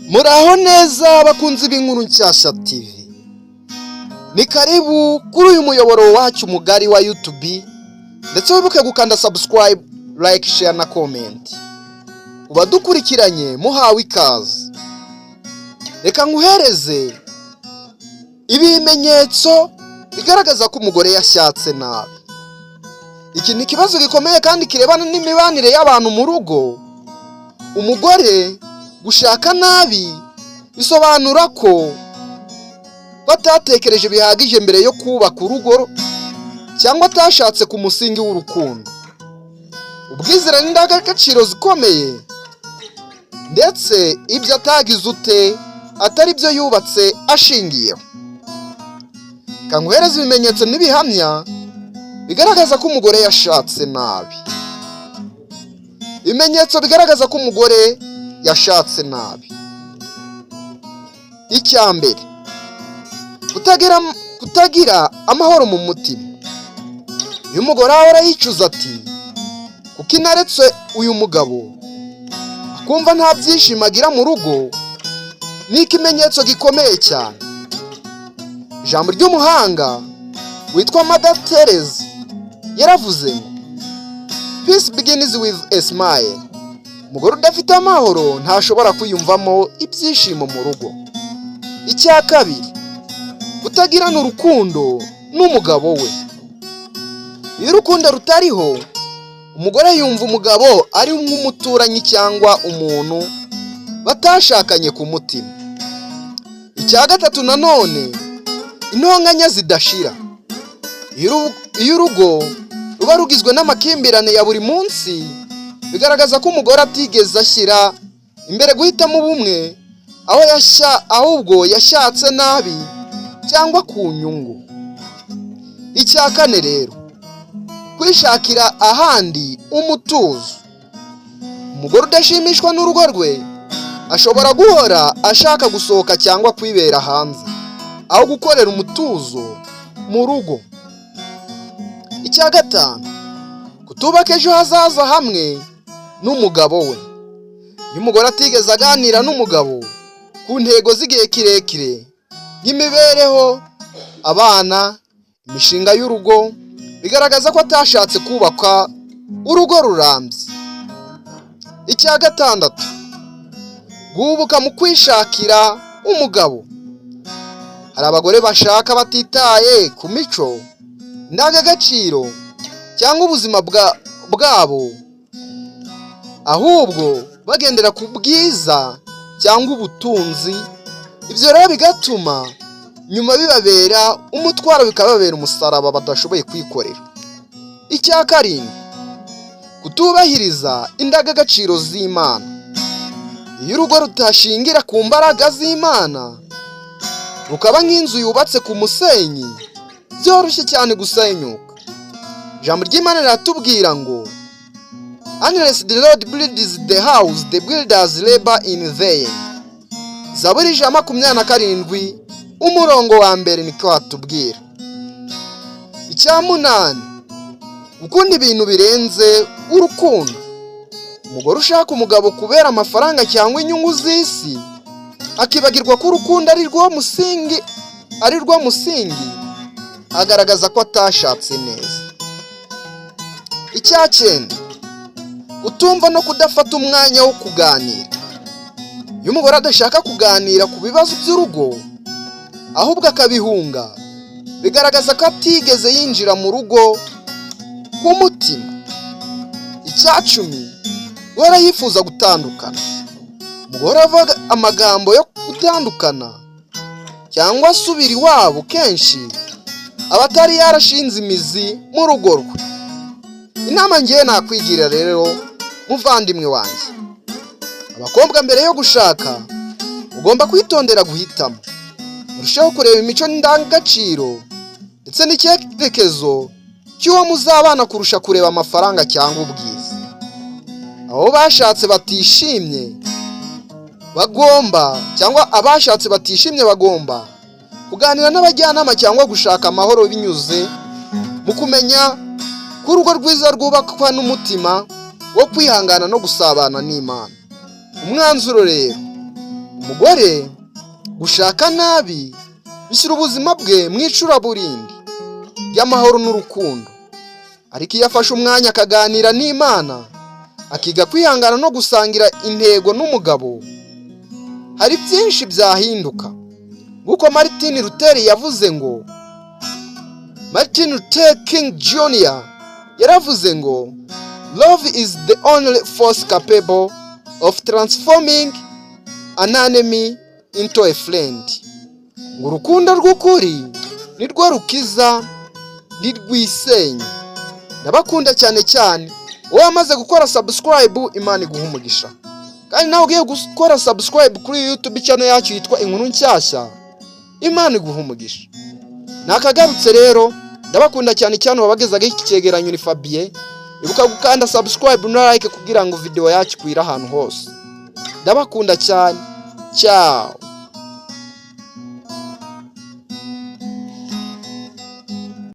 Muraho neza bakunzi b'inkuru nshyashya TV. Ni karibu kuri uyu muyoboro wacu mugari wa YouTube, ndetse wibuke gukanda subscribe, like, share na comment. Ubadukurikiranye muhawe ikaze. Reka nguhereze ibimenyetso bigaragaza ko umugore yashatse nabi. Iki ni ikibazo gikomeye kandi kirebana n'imibanire y'abantu mu rugo. Umugore gushaka nabi bisobanura ko batatekereje bihagije mbere yo kubaka urugo, cyangwa atashatse ku musingi w'urukundo, ubwizerane n'indangagaciro zikomeye, ndetse ibyo atagize ute atari byo yubatse ashingiyeho. Kanguhereza ibimenyetso n'ibihamya bigaragaza ko umugore yashatse nabi. Ibimenyetso bigaragaza ko umugore yashatse nabi. Icya mbere, kutagira amahoro mu mutima. Uyu mugore ahora yicuza ati, kuko inaretse uyu mugabo akumva nta byishimo agira mu rugo, ni ikimenyetso gikomeye cyane. Ijambo ry'umuhanga witwa Mother Teresa yaravuze ngo, peace begins with a smile. Umugore udafite amahoro ntashobora kwiyumvamo ibyishimo mu rugo. Icya kabiri, kutagirana urukundo n'umugabo we. Iyo urukundo rutariho, umugore yumva umugabo ari nk'umuturanyi cyangwa umuntu batashakanye ku mutima. Icya gatatu nanone, intonganya zidashira. Iyo urugo ruba rugizwe n'amakimbirane ya buri munsi, bigaragaza ko umugore atigeze ashyira imbere guhitamo ubumwe, ahubwo yashatse nabi cyangwa ku nyungu. Icya kane rero, kwishakira ahandi umutuzo. Umugore udashimishwa n'urugo rwe ashobora guhora ashaka gusohoka cyangwa kwibera hanze, aho gukorera umutuzo mu rugo. Icya gatanu, kutubaka ejo hazaza hamwe n'umugabo we. Iyo umugore atigeze aganira n'umugabo ku ntego z'igihe kirekire, nk'imibereho, abana, imishinga y'urugo, bigaragaza ko atashatse kubaka urugo rurambye. Icya gatandatu, guhubuka mu kwishakira umugabo. Hari abagore bashaka batitaye ku mico, indangagaciro cyangwa ubuzima bwabo, ahubwo bagendera ku bwiza cyangwa ubutunzi. Ibyo rero bigatuma nyuma bibabera umutwaro, bikababera umusaraba badashoboye kwikorera. Icya karindwi, kutubahiriza indangagaciro z'Imana. Iyo urugo rutashingira ku mbaraga z'Imana, rukaba nk'inzu yubatse ku musenyi, byoroshye cyane gusenyuka. Ijambo ry'Imana riratubwira ngo, unless the Lord builds the house, the builders labor in vain. Zaburi 27 umurongo wa mbere niko hatubwira. Icya munani, gukunda ibintu birenze urukundo. Umugore ushaka umugabo kubera amafaranga cyangwa inyungu z'isi, akibagirwa ko urukundo ari rwo musingi, agaragaza ko atashatse neza. Icya cyenda, utumva no kudafata umwanya wo kuganira. Iyo umugore adashaka kuganira ku bibazo by'urugo, ahubwo akabihunga, bigaragaza ko atigeze yinjira mu rugo k'umutima. Icya cumi, guhora yifuza gutandukana. Umugore avuga amagambo yo gutandukana cyangwa asubira iwabo kenshi, aba atari yarashinze imizi mu rugo rwe. Inama ngiye nakwigira rero muvandimwe wanjye, abakobwa mbere yo gushaka ugomba kwitondera guhitamo. Urushaho kureba imico n'indangagaciro ndetse n'icyerekezo cy'uwo muzabana kurusha kureba amafaranga cyangwa ubwiza. Abashatse batishimye bagomba kuganira n'abajyanama cyangwa gushaka amahoro binyuze mu kumenya ko urugo rwiza rwubakwa n'umutima wo kwihangana no gusabana n'Imana. Umwanzuro rero, umugore gushaka nabi bishyira ubuzima bwe mu icuraburindi ry'amahoro n'urukundo, ariko iyo afashe umwanya akaganira n'Imana akiga kwihangana no gusangira intego n'umugabo, hari byinshi byahinduka. Nguko Martin Luther yavuze ngo, Martin Luther King Jr. yaravuze ngo, love is the only force capable of transforming an enemy into a friend. Ngo urukundo rw'ukuri nirwo rukiza nirwisenya. Ndabakunda cyane cyane. Wowe amaze gukora subscribe, Imana iguha umugisha. Kandi nawe ugiye gukora subscribe kuri YouTube channel yacu yitwa Inkuru Nshyashya, Imana iguha umugisha. Nakagarutse rero, ndabakunda cyane cyane wabagezaga iki cyegeranyo ni Fabien. Ibuka gukanda subscribe na like kugira ngo video yacu kwira ahantu hose. Ndabakunda cyane. Ciao.